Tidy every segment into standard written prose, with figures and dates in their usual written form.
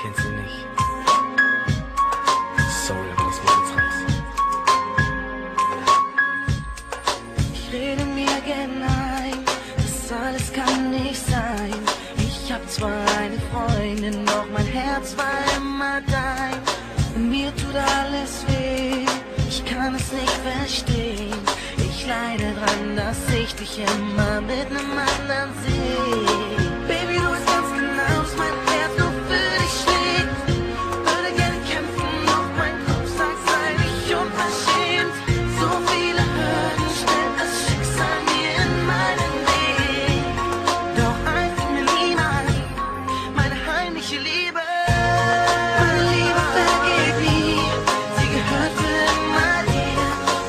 kennt sie nicht. Sorry, aber das muss jetzt raus. Ich rede mir gern ein, das alles kann nicht sein. Ich hab zwar eine Freundin, doch mein Herz war immer dein. Und mir tut alles weh, ich kann es nicht verstehen. Ich leide dran, dass ich dich immer mit nem anderen sehe. Baby, du weißt ganz genau, dass mein Herz nur für dich schlägt. Würde gerne kämpfen, doch mein Kopf sagt, sei nicht unverschämt. So viele Hürden stellt das Schicksal mir in meinen Weg. Doch eins gibt mir niemand, meine heimliche Liebe. Meine Liebe vergeht nie, sie gehört für immer dir.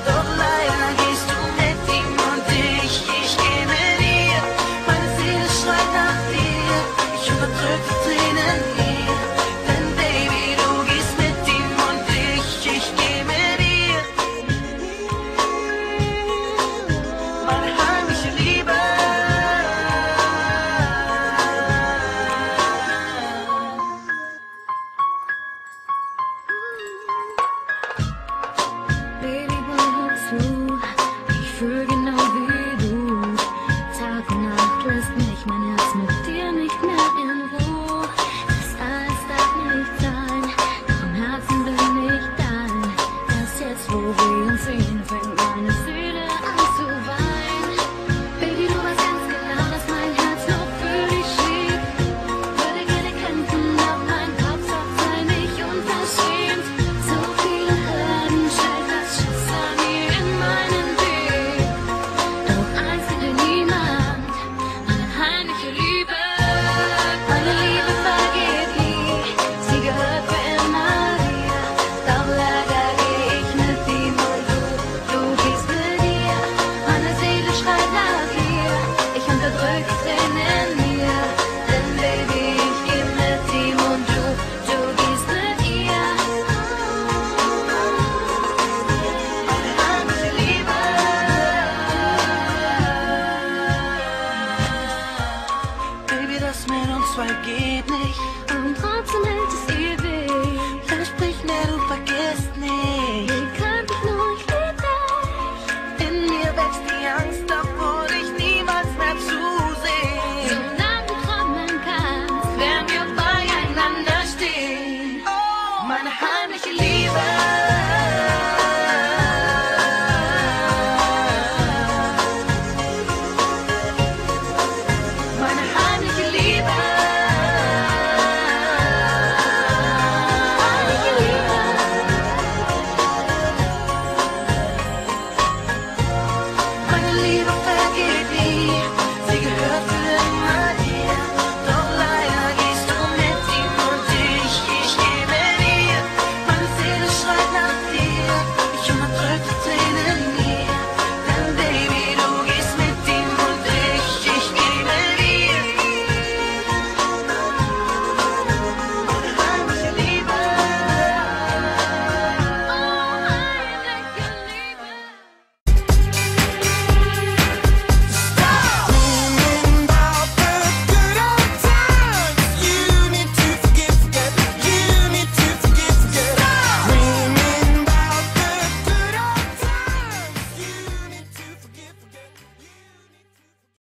Doch leider gehst du mit ihm und ich geh mit dir. Meine Seele schreit nach dir, ich unterdrück die Tränen hier. Denn Baby, du gehst mit ihm und ich geh mit dir. Meine heimliche Liebe. Baby, hör zu, ich fühl genau wie du. Tag und Nacht lässt mich mein Herz mit dir nicht mehr in Ruhe. Das alles darf nicht sein, doch im Herzen bin ich dein. Erst jetzt, wo wir uns sehen, fängt meine Seele an zu weinen. Baby, du weißt ganz genau, dass mein Herz nur für dich schlägt. Würde gerne kämpfen, doch mein Kopf sagt, sei nicht unverschämt. So viele Hürden stellt das Schicksal mir in meinen Weg. Doch eins gibt mir niemand, meine heimliche Liebe. Meine Liebe vergeht nie, sie gehört für immer dir. Doch leider geh ich mit ihm und du gehst mit dir. Meine Seele schreit nach dir, ich unterdrück die Tränen in mir. Denn Baby, ich geh mit ihm und du gehst mit ihr. Meine heimliche Liebe. Baby, das mit uns zwei geht nicht. Und trotzdem hält es ewig. Versprich mir, du vergisst nicht.